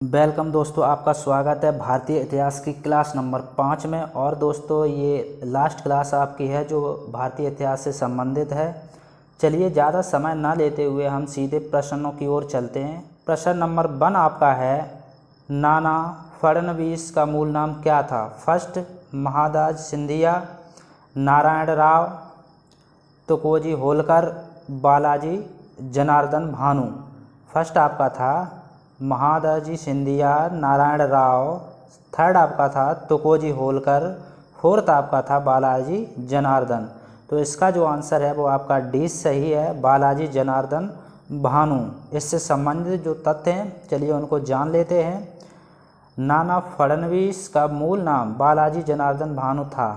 Welcome दोस्तों, आपका स्वागत है भारतीय इतिहास की क्लास नंबर 5 में। और दोस्तों ये लास्ट क्लास आपकी है जो भारतीय इतिहास से संबंधित है। चलिए ज़्यादा समय ना लेते हुए हम सीधे प्रश्नों की ओर चलते हैं। प्रश्न नंबर 1 आपका है, नाना फडणवीस का मूल नाम क्या था? फर्स्ट, महादाजी सिंधिया, नारायण राव, तुकोजी होलकर, बालाजी जनार्दन भानु। फर्स्ट आपका था महादाजी सिंधिया, नारायण राव, थर्ड आपका था तुकोजी होलकर, फोर्थ आपका था बालाजी जनार्दन। तो इसका जो आंसर है वो आपका डी सही है, बालाजी जनार्दन भानु। इससे संबंधित जो तथ्य हैं चलिए उनको जान लेते हैं। नाना फडणवीस का मूल नाम बालाजी जनार्दन भानु था।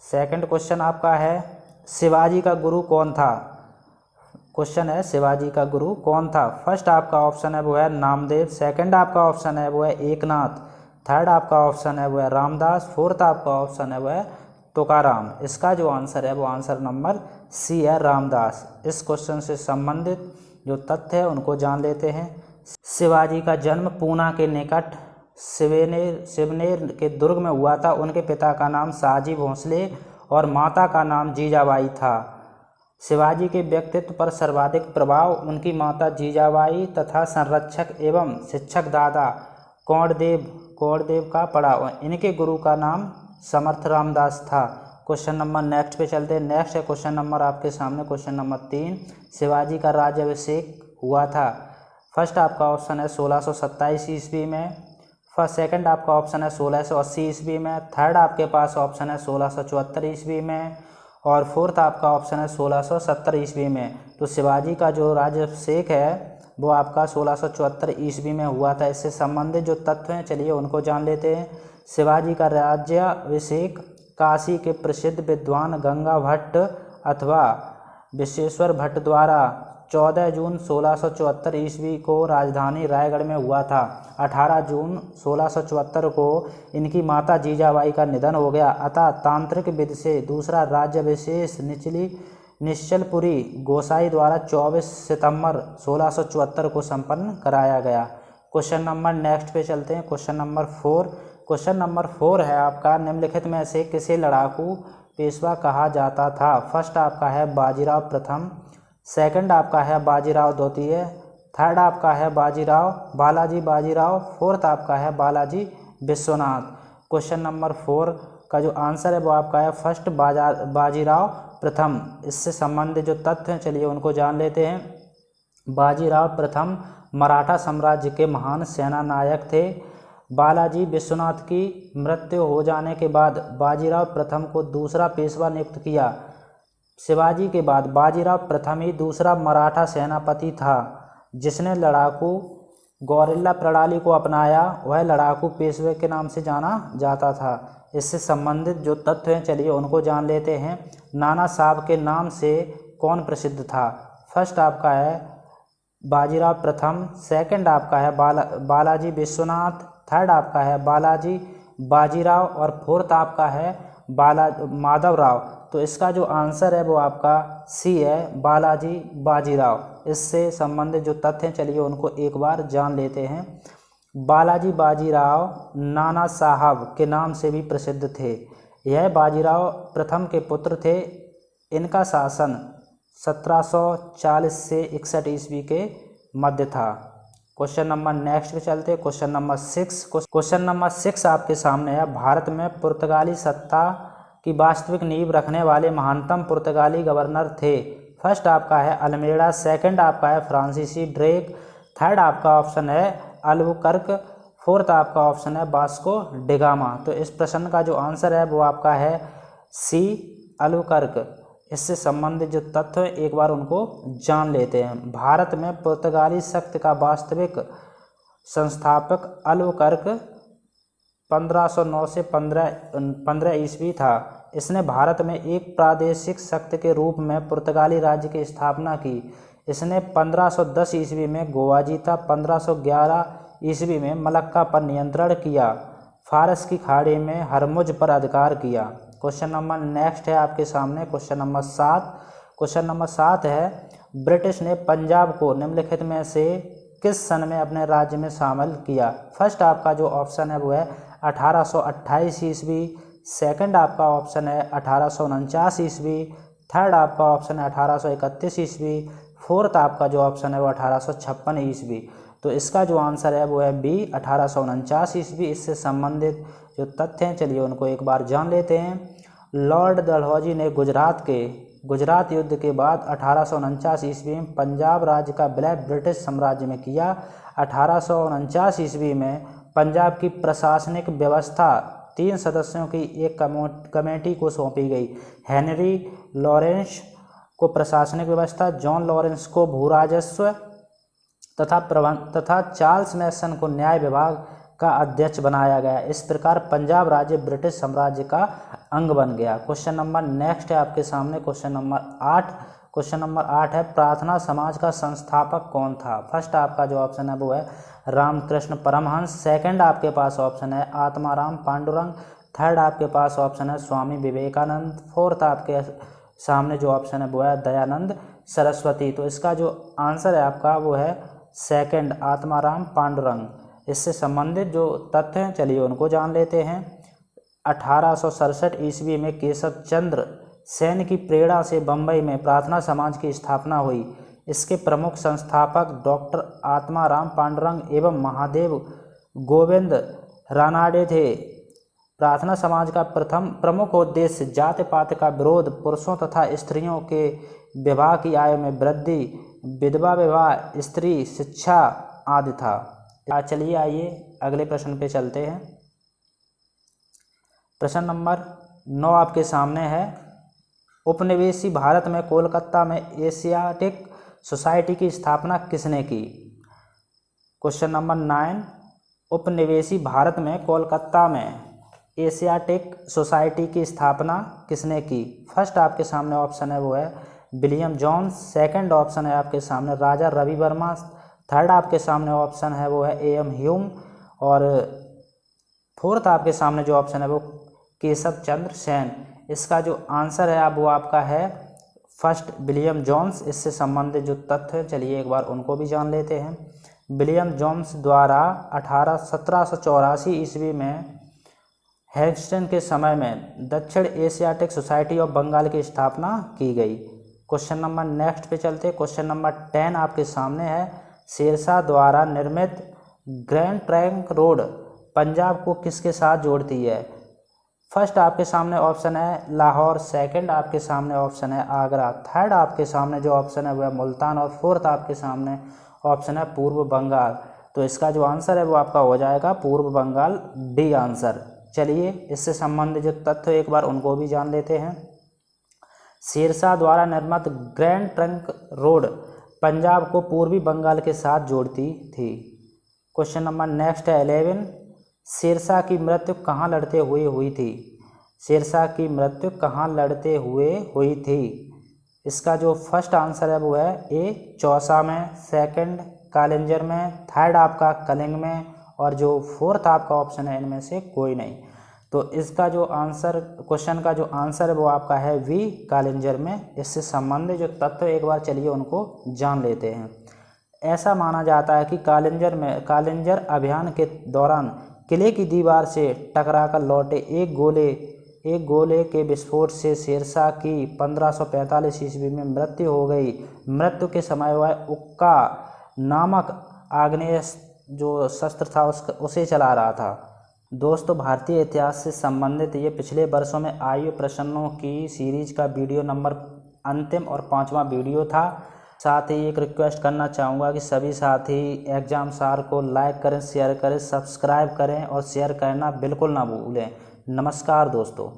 सेकंड क्वेश्चन आपका है, शिवाजी का गुरु कौन था? क्वेश्चन है शिवाजी का गुरु कौन था? फर्स्ट आपका ऑप्शन है वो है नामदेव, सेकंड आपका ऑप्शन है वो है एकनाथ, थर्ड आपका ऑप्शन है वो है रामदास, फोर्थ आपका ऑप्शन है वो है तुकाराम। इसका जो आंसर है वो आंसर नंबर सी है, रामदास। इस क्वेश्चन से संबंधित जो तथ्य है उनको जान लेते हैं। शिवाजी का जन्म पूना के निकट शिवनेर के दुर्ग में हुआ था। उनके पिता का नाम शाहजी भोंसले और माता का नाम जीजाबाई था। शिवाजी के व्यक्तित्व पर सर्वाधिक प्रभाव उनकी माता जीजाबाई तथा संरक्षक एवं शिक्षक दादा कौंडदेव का पड़ा। इनके गुरु का नाम समर्थ रामदास था। क्वेश्चन नंबर नेक्स्ट पे चलते हैं। नेक्स्ट है क्वेश्चन नंबर आपके सामने, क्वेश्चन नंबर 3, शिवाजी का राज्याभिषेक हुआ था। फर्स्ट आपका ऑप्शन है 1627 ईस्वी में, फर्स्ट सेकंड आपका ऑप्शन है 1680 ईस्वी में, थर्ड आपके पास ऑप्शन है 1674 ईस्वी में और फोर्थ आपका ऑप्शन है 1670 ईस्वी में। तो शिवाजी का जो राज्याभिषेक है वो आपका 1674 ईस्वी में हुआ था। इससे संबंधित जो तथ्य हैं चलिए उनको जान लेते हैं। शिवाजी का राज्याभिषेक काशी के प्रसिद्ध विद्वान गंगा भट्ट अथवा विश्वेश्वर भट्ट द्वारा 14 जून 1674 ईस्वी को राजधानी रायगढ़ में हुआ था। 18 जून 1674 को इनकी माता जीजाबाई का निधन हो गया, अतः तांत्रिक विधि से दूसरा राज्याभिषेक निश्चलपुरी गोसाई द्वारा 24 सितंबर 1674 को संपन्न कराया गया। क्वेश्चन नंबर नेक्स्ट पे चलते हैं। क्वेश्चन नंबर 4, क्वेश्चन नंबर 4 है आपका, निम्नलिखित में से किसे लड़ाकू पेशवा कहा जाता था? फर्स्ट आपका है बाजीराव प्रथम, सेकंड आपका है बाजीराव द्वितीय, थर्ड आपका है बाजीराव, फोर्थ आपका है बालाजी विश्वनाथ। क्वेश्चन नंबर 4 का जो आंसर है वो आपका है फर्स्ट बाजीराव प्रथम। इससे संबंधित जो तथ्य हैं चलिए उनको जान लेते हैं। बाजीराव प्रथम मराठा साम्राज्य के महान सेना नायक थे। बालाजी विश्वनाथ की मृत्यु हो जाने के बाद बाजीराव प्रथम को दूसरा पेशवा नियुक्त किया। शिवाजी के बाद बाजीराव प्रथम ही दूसरा मराठा सेनापति था जिसने लड़ाकू गौरिल्ला प्रणाली को अपनाया। वह लड़ाकू पेशवे के नाम से जाना जाता था। इससे संबंधित जो तथ्य हैं चलिए उनको जान लेते हैं। नाना साहब के नाम से कौन प्रसिद्ध था? फर्स्ट आपका है बाजीराव प्रथम, सेकंड आपका है बालाजी विश्वनाथ, थर्ड आपका है बालाजी बाजीराव और फोर्थ आपका है माधवराव। तो इसका जो आंसर है वो आपका सी है, बालाजी बाजीराव। इससे संबंधित जो तथ्य हैं चलिए उनको एक बार जान लेते हैं। बालाजी बाजीराव नाना साहब के नाम से भी प्रसिद्ध थे। यह बाजीराव प्रथम के पुत्र थे। इनका शासन 1740 से 61 ईस्वी के मध्य था। क्वेश्चन नंबर नेक्स्ट पे चलते हैं। क्वेश्चन नंबर 6, क्वेश्चन नंबर 6 आपके सामने है, भारत में पुर्तगाली सत्ता की वास्तविक नींव रखने वाले महानतम पुर्तगाली गवर्नर थे। फर्स्ट आपका है अल्मेडा, सेकंड आपका है फ्रांसीसी ड्रेक, थर्ड आपका ऑप्शन है अल्बुकर्क, फोर्थ आपका ऑप्शन है वास्को डिगामा। तो इस प्रश्न का जो आंसर है वो आपका है सी, अल्बुकर्क। इससे संबंधित जो तथ्य एक बार उनको जान लेते हैं। भारत में पुर्तगाली शक्ति का वास्तविक संस्थापक अल्बुकर्क 1509 से 15 ईस्वी था। इसने भारत में एक प्रादेशिक शक्ति के रूप में पुर्तगाली राज्य की स्थापना की। इसने 1510 ईस्वी में गोवा जीता, 1511 ईस्वी में मलक्का पर नियंत्रण किया, फारस की खाड़ी में हरमुज पर अधिकार किया। क्वेश्चन नंबर नेक्स्ट है आपके सामने, क्वेश्चन नंबर 7। क्वेश्चन नंबर 7 है, ब्रिटिश ने पंजाब को निम्नलिखित में से किस सन में अपने राज्य में शामिल किया। फर्स्ट आपका जो ऑप्शन है वो है 1828 ईस्वी, सेकंड आपका ऑप्शन है 1849 ईस्वी, थर्ड आपका ऑप्शन है 1831 ईस्वी, फोर्थ आपका जो ऑप्शन है वो 1856 ईस्वी। तो इसका जो आंसर है वो है बी 1849 ईस्वी। इससे संबंधित जो तथ्य हैं चलिए उनको एक बार जान लेते हैं। लॉर्ड डलहौजी ने गुजरात युद्ध के बाद 1849 ईस्वी में पंजाब राज्य का विलय ब्रिटिश साम्राज्य में किया। 1849 ईस्वी में पंजाब की प्रशासनिक व्यवस्था 3 सदस्यों की एक कमेटी को सौंपी गई। हेनरी लॉरेंस को प्रशासनिक व्यवस्था, जॉन लॉरेंस को भूराजस्व तथा चार्ल्स मैसन को न्याय विभाग का अध्यक्ष बनाया गया। इस प्रकार पंजाब राज्य ब्रिटिश साम्राज्य का अंग बन गया। क्वेश्चन नंबर नेक्स्ट है आपके सामने क्वेश्चन नंबर 8 है, प्रार्थना समाज का संस्थापक कौन था। फर्स्ट आपका जो ऑप्शन है वो है रामकृष्ण परमहंस, सेकंड आपके पास ऑप्शन है आत्माराम पांडुरंग, थर्ड आपके पास ऑप्शन है स्वामी विवेकानंद, फोर्थ आपके सामने जो ऑप्शन है वो है दयानंद सरस्वती। तो इसका जो आंसर है आपका वो है सेकंड आत्माराम पांडुरंग। इससे संबंधित जो तथ्य हैं चलिए उनको जान लेते हैं। 1867 ईस्वी में केशव चंद्र सेन की प्रेरणा से बम्बई में प्रार्थना समाज की स्थापना हुई। इसके प्रमुख संस्थापक डॉक्टर आत्माराम पांडुरंग एवं महादेव गोविंद रानाडे थे। प्रार्थना समाज का प्रमुख उद्देश्य जाति पाति का विरोध, पुरुषों तथा स्त्रियों के विवाह की आयु में वृद्धि, विधवा विवाह, स्त्री शिक्षा आदि था। चलिए आइए अगले प्रश्न पे चलते हैं। प्रश्न नंबर 9 आपके सामने है, उपनिवेशी भारत में कोलकाता में एशियाटिक सोसाइटी की स्थापना किसने की। क्वेश्चन नंबर 9, उपनिवेशी भारत में कोलकाता में एशियाटिक सोसाइटी की स्थापना किसने की। फर्स्ट आपके सामने ऑप्शन है वो है विलियम जोन्स, सेकंड ऑप्शन है आपके सामने राजा रवि वर्मा, थर्ड आपके सामने ऑप्शन है वो है एम ह्यूम और फोर्थ आपके सामने जो ऑप्शन है वो केशव चंद्र सेन। इसका जो आंसर है वो आपका है फर्स्ट विलियम जोन्स। इससे संबंधित जो तथ्य चलिए एक बार उनको भी जान लेते हैं। विलियम जोन्स द्वारा 1784 ईस्वी में हेस्टिंग्स के समय में दक्षिण एशियाटिक सोसाइटी ऑफ बंगाल की स्थापना की गई। क्वेश्चन नंबर नेक्स्ट पे चलते। क्वेश्चन नंबर 10 आपके सामने है, शेरशाह द्वारा निर्मित ग्रैंड ट्रंक रोड पंजाब को किसके साथ जोड़ती है। फर्स्ट आपके सामने ऑप्शन है लाहौर, सेकंड आपके सामने ऑप्शन है आगरा, थर्ड आपके सामने जो ऑप्शन है वह मुल्तान और फोर्थ आपके सामने ऑप्शन है पूर्व बंगाल। तो इसका जो आंसर है वो आपका हो जाएगा पूर्व बंगाल, डी आंसर। चलिए इससे संबंधित जो तथ्य एक बार उनको भी जान लेते हैं। शेरशाह द्वारा निर्मित ग्रैंड ट्रंक रोड पंजाब को पूर्वी बंगाल के साथ जोड़ती थी। क्वेश्चन नंबर नेक्स्ट है 11, शेरशाह की मृत्यु कहाँ लड़ते हुए हुई थी। शेरशाह की मृत्यु कहाँ लड़ते हुए हुई थी। इसका जो फर्स्ट आंसर है वो है ए चौसा में, सेकंड कालिंजर में, थर्ड आपका कलिंग में और जो फोर्थ आपका ऑप्शन है इनमें से कोई नहीं। तो इसका जो आंसर क्वेश्चन का जो आंसर है वो आपका है वी कालिंजर में। इससे संबंधित जो तथ्य एक बार चलिए उनको जान लेते हैं। ऐसा माना जाता है कि कालिंजर अभियान के दौरान किले की दीवार से टकराकर लौटे एक गोले के विस्फोट से शेरशाह की 1545 ईस्वी में मृत्यु हो गई। मृत्यु के समय वह उक्का नामक आग्नेय जो शस्त्र था उसे चला रहा था। दोस्तों, भारतीय इतिहास से संबंधित ये पिछले वर्षों में आए हुए प्रश्नों की सीरीज का वीडियो नंबर अंतिम और 5वां वीडियो था। साथ ही एक रिक्वेस्ट करना चाहूँगा कि सभी साथी एग्जाम सार को लाइक करें, शेयर करें, सब्सक्राइब करें और शेयर करना बिल्कुल ना भूलें। नमस्कार दोस्तों।